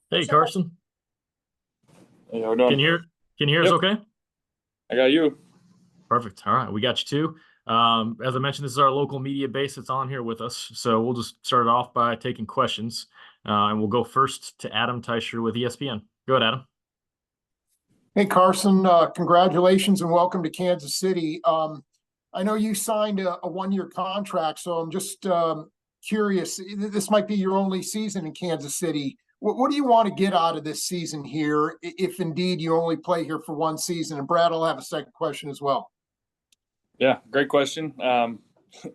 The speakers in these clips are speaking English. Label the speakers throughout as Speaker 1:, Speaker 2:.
Speaker 1: Hey, Carson.
Speaker 2: Hey, how we
Speaker 1: Can
Speaker 2: doing?
Speaker 1: you hear? Can you hear us
Speaker 2: Yep,
Speaker 1: okay?
Speaker 2: I got you.
Speaker 1: Perfect. All right, we got you too. As I mentioned, this is our local media base that's on here with us. So we'll just start it off by taking questions. And we'll go first to Adam Teicher with ESPN. Go ahead, Adam.
Speaker 3: Hey, Carson, congratulations and welcome to Kansas City. I know you signed a one-year contract, so I'm just curious. This might be your only season in Kansas City. What do you want to get out of this season here, if indeed you only play here for one season? And Brad will have a second question as well.
Speaker 2: Yeah, great question.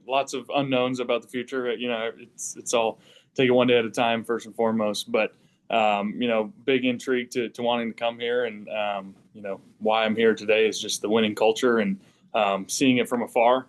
Speaker 2: Lots of unknowns about the future. It's all take it one day at a time first and foremost. But big intrigue to wanting to come here, and why I'm here today is just the winning culture and seeing it from afar,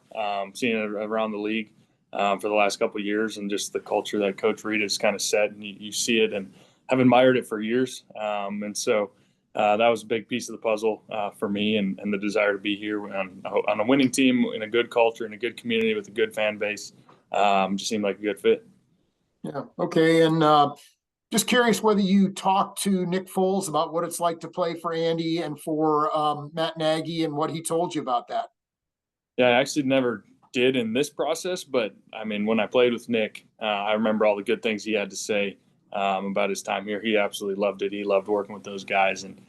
Speaker 2: seeing it around the league for the last couple of years, and just the culture that Coach Reid has kind of set, and you see it and have admired it for years, and so. That was a big piece of the puzzle for me, and the desire to be here on a winning team in a good culture in a good community with a good fan base. Just seemed like a good fit.
Speaker 3: Yeah. Okay. And just curious whether you talked to Nick Foles about what it's like to play for Andy and for Matt Nagy and what he told you about that.
Speaker 2: Yeah, I actually never did in this process, but I mean, when I played with Nick, I remember all the good things he had to say about his time here. He absolutely loved it. He loved working with those guys, and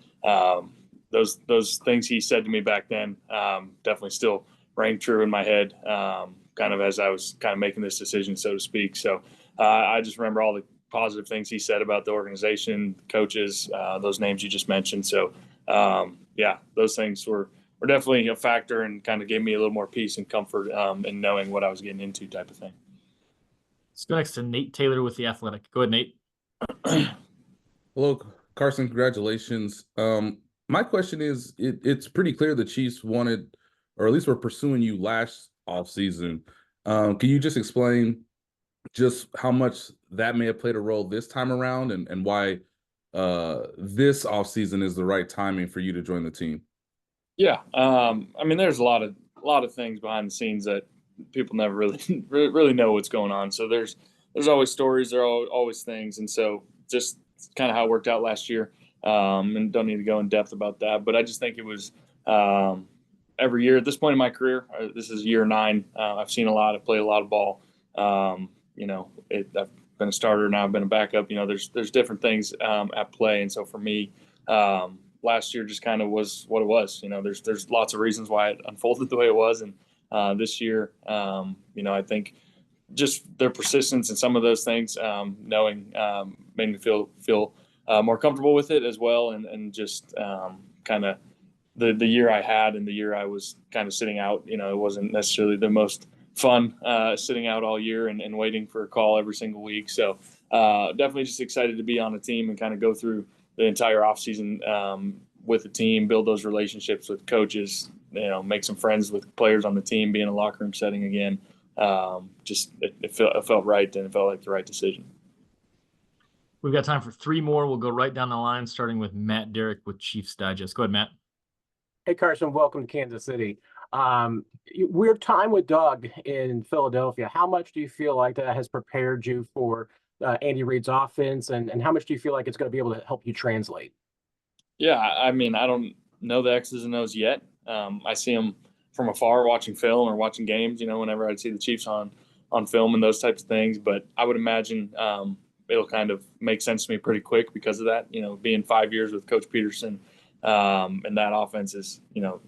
Speaker 2: those things he said to me back then definitely still rang true in my head, kind of as I was kind of making this decision, so to speak. So I just remember all the positive things he said about the organization, coaches, those names you just mentioned. So yeah, those things were definitely a factor and kind of gave me a little more peace and comfort in knowing what I was getting into, type of thing.
Speaker 1: Let's go next to Nate Taylor with The Athletic. Go ahead, Nate.
Speaker 4: Hello, Carson. Congratulations. My question is, it's pretty clear the Chiefs wanted, or at least were pursuing you last offseason. Can you just explain just how much that may have played a role this time around, and why this offseason is the right timing for you to join the team?
Speaker 2: Yeah, I mean, there's a lot of things behind the scenes that people never really really know what's going on. So there's always stories, there are always things, and so just kind of how it worked out last year. And don't need to go in depth about that, but I just think it was every year at this point in my career. This is year 9. I've seen a lot. I've played a lot of ball. I've been a starter now. I've been a backup. There's different things at play, and so for me. Last year just kind of was what it was. There's lots of reasons why it unfolded the way it was, and this year, I think just their persistence and some of those things, knowing, made me feel more comfortable with it as well, and just kind of the year I had and the year I was kind of sitting out. It wasn't necessarily the most fun sitting out all year and waiting for a call every single week. So definitely just excited to be on a team and kind of go through the entire offseason with the team, build those relationships with coaches, make some friends with players on the team, be in a locker room setting again. It felt right, and it felt like the right decision.
Speaker 1: We've got time for 3 more. We'll go right down the line, starting with Matt Derrick with Chiefs Digest. Go ahead, Matt.
Speaker 5: Hey, Carson, welcome to Kansas City. Weird time with Doug in Philadelphia. How much do you feel like that has prepared you for Andy Reid's offense, and how much do you feel like it's going to be able to help you translate?
Speaker 2: Yeah, I mean, I don't know the X's and O's yet. I see them from afar watching film or watching games, whenever I'd see the Chiefs on film and those types of things. But I would imagine it'll kind of make sense to me pretty quick because of that, being 5 years with Coach Pederson. And that offense is,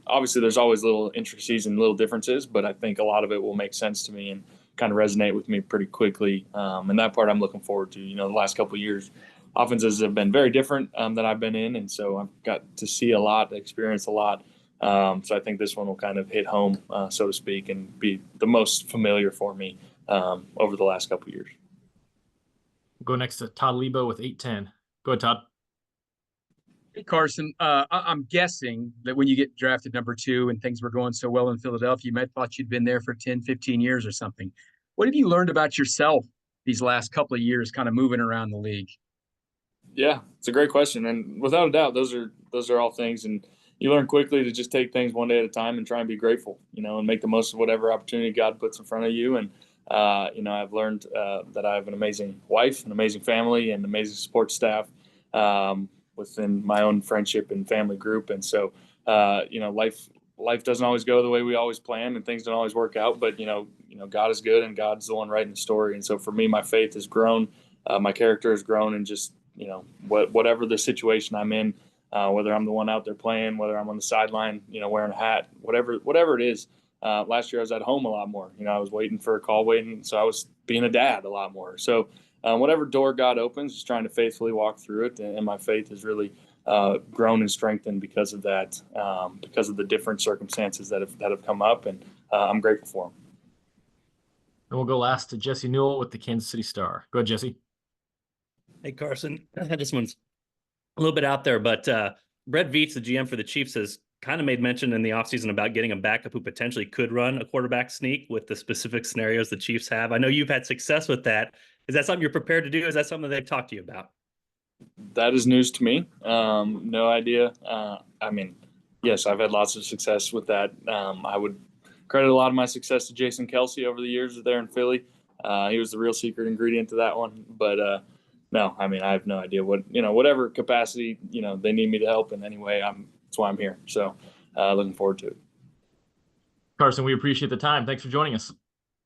Speaker 2: obviously there's always little intricacies and little differences, but I think a lot of it will make sense to me and kind of resonate with me pretty quickly. And that part I'm looking forward to. The last couple of years, offenses have been very different that I've been in. And so I've got to see a lot, experience a lot. So I think this one will kind of hit home, so to speak, and be the most familiar for me over the last couple of years.
Speaker 1: We'll go next to Todd Lebo with 810. Go ahead, Todd.
Speaker 6: Hey, Carson, I'm guessing that when you get drafted number 2 and things were going so well in Philadelphia, you might have thought you'd been there for 10, 15 years or something. What have you learned about yourself these last couple of years kind of moving around the league?
Speaker 2: Yeah, it's a great question. And without a doubt, those are all things. And you learn quickly to just take things one day at a time and try and be grateful, and make the most of whatever opportunity God puts in front of you. And, I've learned that I have an amazing wife, an amazing family, and amazing support staff. within my own friendship and family group. And so, life doesn't always go the way we always plan, and things don't always work out, but God is good, and God's the one writing the story. And so for me, my faith has grown, my character has grown, and just, whatever the situation I'm in, whether I'm the one out there playing, whether I'm on the sideline, wearing a hat, whatever it is. Last year I was at home a lot more. I was waiting for a call, so I was being a dad a lot more. So whatever door God opens, just trying to faithfully walk through it. And my faith has really grown and strengthened because of that, because of the different circumstances that have come up, and I'm grateful for them.
Speaker 1: And we'll go last to Jesse Newell with the Kansas City Star. Go ahead, Jesse.
Speaker 7: Hey, Carson. This one's a little bit out there, but Brett Veach, the GM for the Chiefs, has kind of made mention in the offseason about getting a backup who potentially could run a quarterback sneak with the specific scenarios the Chiefs have. I know you've had success with that. Is that something you're prepared to do? Is that something they've talked to you about?
Speaker 2: That is news to me. No idea. Yes, I've had lots of success with that. I would credit a lot of my success to Jason Kelsey over the years there in Philly. He was the real secret ingredient to that one. But no, I have no idea whatever capacity, they need me to help in any way. That's why I'm here. So looking forward to it.
Speaker 1: Carson, we appreciate the time. Thanks for joining us.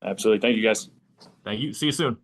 Speaker 2: Absolutely. Thank you, guys.
Speaker 1: Thank you. See you soon.